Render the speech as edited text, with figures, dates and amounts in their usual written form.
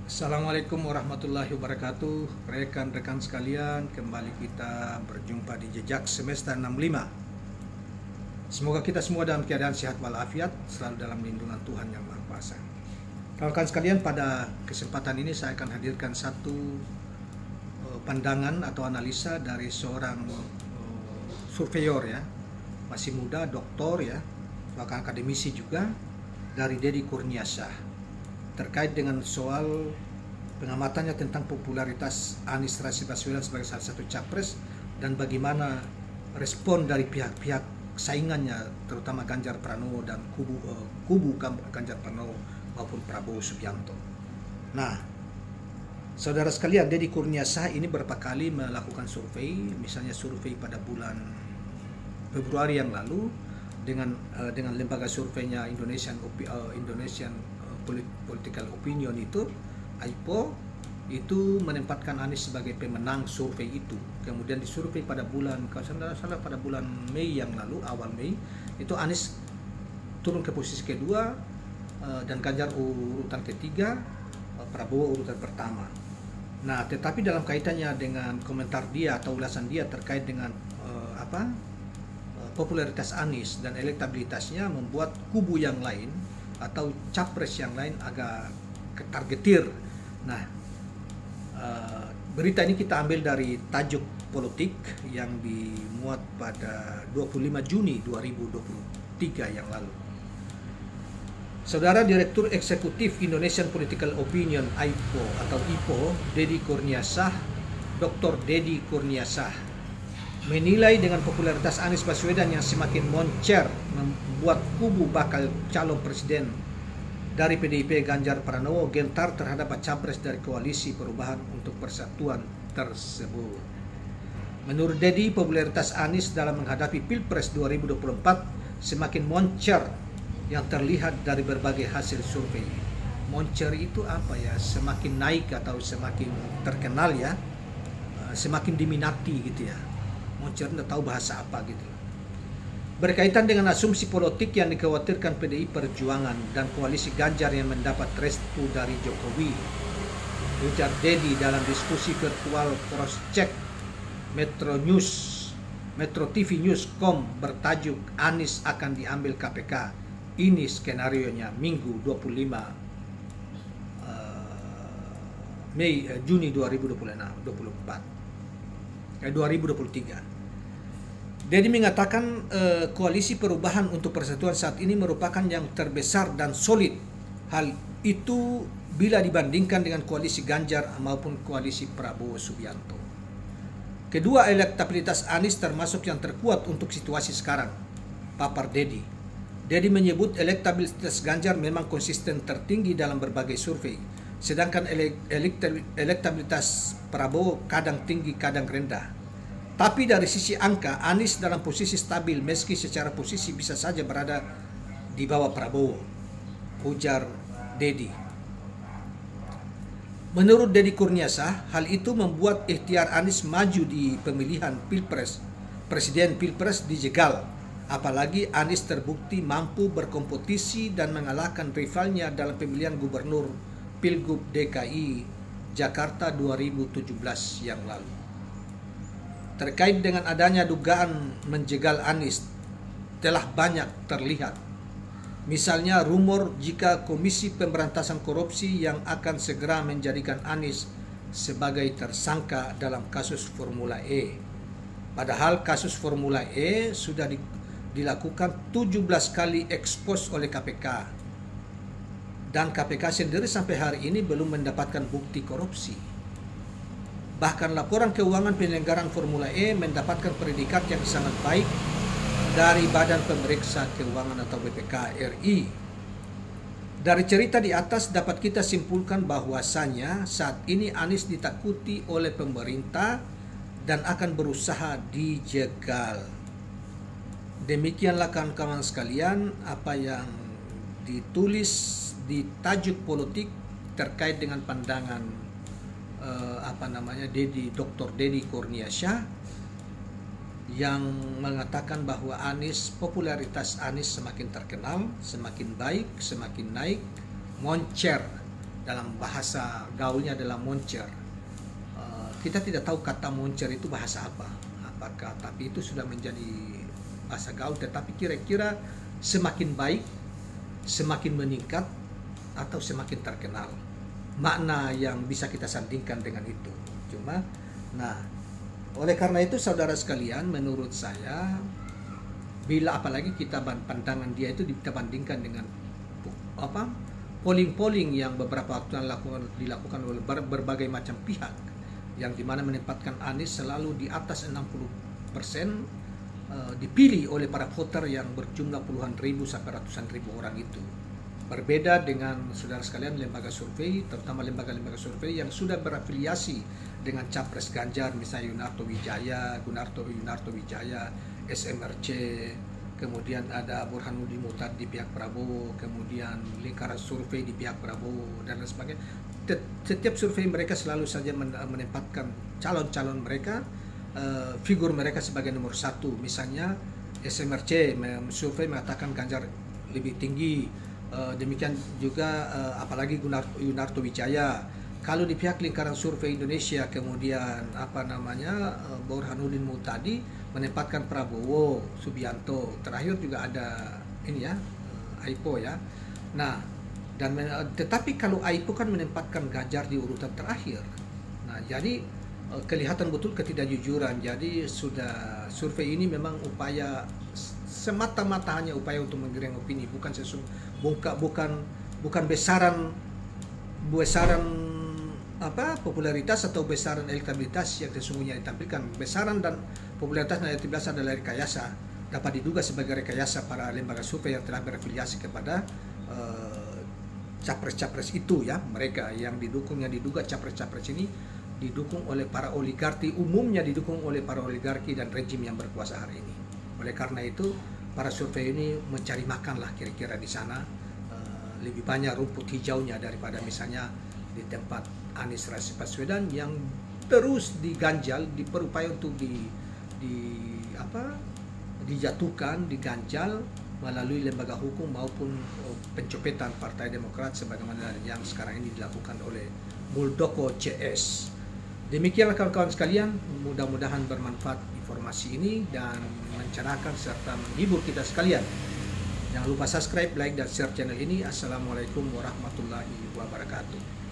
Assalamualaikum warahmatullahi wabarakatuh. Rekan-rekan sekalian, kembali kita berjumpa di Jejak Semesta 65. Semoga kita semua dalam keadaan sehat walafiat, selalu dalam lindungan Tuhan Yang Maha Kuasa. Rekan sekalian, pada kesempatan ini saya akan hadirkan satu pandangan atau analisa dari seorang surveyor ya, masih muda, doktor ya, bahkan akademisi juga, dari Deddy Kurniasah, terkait dengan soal pengamatannya tentang popularitas Anies Rashid Baswedan sebagai salah satu capres dan bagaimana respon dari pihak-pihak saingannya, terutama Ganjar Pranowo dan kubu Ganjar Pranowo maupun Prabowo Subianto. Nah, saudara sekalian, Deddy Kurniasah ini beberapa kali melakukan survei, misalnya survei pada bulan Februari yang lalu dengan lembaga surveinya Indonesian Political Opinion itu, AIPO, itu menempatkan Anies sebagai pemenang survei itu. Kemudian disurvei pada bulan, kalau saya salah pada bulan Mei yang lalu, awal Mei, itu Anies turun ke posisi kedua dan Ganjar urutan ketiga, Prabowo urutan pertama. Nah, tetapi dalam kaitannya dengan komentar dia atau ulasan dia terkait dengan popularitas Anies dan elektabilitasnya, membuat kubu yang lain atau capres yang lain agak ketargetir. Nah, berita ini kita ambil dari Tajuk Politik yang dimuat pada 25 Juni 2023 yang lalu. Saudara Direktur Eksekutif Indonesian Political Opinion AIPO atau IPO, Deddy Kurniasah, Dr. Deddy Kurniasah, menilai dengan popularitas Anies Baswedan yang semakin moncer membuat kubu bakal calon presiden dari PDIP Ganjar Pranowo gentar terhadap capres dari Koalisi Perubahan untuk Persatuan tersebut. Menurut Deddy, popularitas Anies dalam menghadapi Pilpres 2024 semakin moncer yang terlihat dari berbagai hasil survei. Moncer itu apa ya? Semakin naik atau semakin terkenal ya, semakin diminati gitu ya. Moncer tidak tahu bahasa apa gitu. Berkaitan dengan asumsi politik yang dikhawatirkan PDI Perjuangan dan koalisi Ganjar yang mendapat restu dari Jokowi, ujar Deddy dalam diskusi virtual cross check Metro TV Newscom bertajuk Anies akan diambil KPK. Ini skenarionya Minggu 25 Juni 2023. Deddy mengatakan Koalisi Perubahan untuk Persatuan saat ini merupakan yang terbesar dan solid. Hal itu bila dibandingkan dengan koalisi Ganjar maupun koalisi Prabowo Subianto. Kedua, elektabilitas Anies termasuk yang terkuat untuk situasi sekarang, papar Deddy. Deddy menyebut elektabilitas Ganjar memang konsisten tertinggi dalam berbagai survei, sedangkan elektabilitas Prabowo kadang tinggi kadang rendah. Tapi dari sisi angka, Anies dalam posisi stabil meski secara posisi bisa saja berada di bawah Prabowo, ujar Deddy. Menurut Deddy Kurniasah, hal itu membuat ikhtiar Anies maju di pemilihan Presiden Pilpres dijegal. Apalagi Anies terbukti mampu berkompetisi dan mengalahkan rivalnya dalam pemilihan gubernur Pilgub DKI Jakarta 2017 yang lalu. Terkait dengan adanya dugaan menjegal Anies telah banyak terlihat. Misalnya rumor jika Komisi Pemberantasan Korupsi yang akan segera menjadikan Anies sebagai tersangka dalam kasus Formula E. Padahal kasus Formula E sudah dilakukan 17 kali ekspos oleh KPK. Dan KPK sendiri sampai hari ini belum mendapatkan bukti korupsi. Bahkan laporan keuangan penyelenggaraan Formula E mendapatkan predikat yang sangat baik dari Badan Pemeriksa Keuangan atau BPK RI. Dari cerita di atas dapat kita simpulkan bahwasannya saat ini Anies ditakuti oleh pemerintah dan akan berusaha dijegal. Demikianlah kawan-kawan sekalian apa yang ditulis di Tajuk Politik terkait dengan pandangan Dr. Deddy Kurniasah yang mengatakan bahwa popularitas Anies semakin terkenal, semakin baik, semakin naik, moncer dalam bahasa gaulnya adalah moncer. Kita tidak tahu kata moncer itu bahasa apa, apakah, tapi itu sudah menjadi bahasa gaul. Tetapi kira-kira semakin baik, semakin meningkat, atau semakin terkenal. Makna yang bisa kita sandingkan dengan itu. Cuma, nah, oleh karena itu saudara sekalian, menurut saya, bila apalagi kita pandangan dia itu kita bandingkan dengan apa polling-polling yang beberapa waktu dilakukan oleh berbagai macam pihak, yang dimana menempatkan Anies selalu di atas 60%, dipilih oleh para voter yang berjumlah puluhan ribu sampai ratusan ribu orang itu. Berbeda dengan saudara sekalian lembaga survei, terutama lembaga-lembaga survei yang sudah berafiliasi dengan capres Ganjar, misalnya Yunarto Wijaya, SMRC, kemudian ada Burhanuddin Mutad di pihak Prabowo, kemudian lingkaran survei di pihak Prabowo, dan lain sebagainya. Setiap survei mereka selalu saja menempatkan calon-calon mereka, figur mereka sebagai nomor satu. Misalnya SMRC survei mengatakan Ganjar lebih tinggi, demikian juga apalagi Yunarto Wijaya. Kalau di pihak lingkaran survei Indonesia, kemudian Burhanuddin Mutadi menempatkan Prabowo Subianto. Terakhir juga ada ini ya, AIPO ya. Nah, tetapi kalau AIPO kan menempatkan Ganjar di urutan terakhir. Nah, jadi kelihatan betul ketidakjujuran. Jadi sudah survei ini memang upaya semata-mata hanya upaya untuk menggiring opini, bukan besaran popularitas atau besaran elektabilitas yang sesungguhnya ditampilkan. Besaran dan popularitas dan elektabilitas adalah rekayasa, dapat diduga sebagai rekayasa para lembaga survei yang telah berafiliasi kepada capres-capres itu ya. Mereka yang diduga capres-capres ini didukung oleh para oligarki, umumnya didukung oleh para oligarki dan rejim yang berkuasa hari ini. Oleh karena itu para survei ini mencari makan lah kira-kira di sana, lebih banyak rumput hijaunya daripada misalnya di tempat Anies Rashid Baswedan yang terus diganjal, berupaya untuk dijatuhkan, diganjal melalui lembaga hukum maupun pencopetan Partai Demokrat sebagaimana yang sekarang ini dilakukan oleh Muldoko CS. Demikianlah kawan-kawan sekalian, mudah-mudahan bermanfaat informasi ini dan mencerahkan serta menghibur kita sekalian. Jangan lupa subscribe, like, dan share channel ini. Assalamualaikum warahmatullahi wabarakatuh.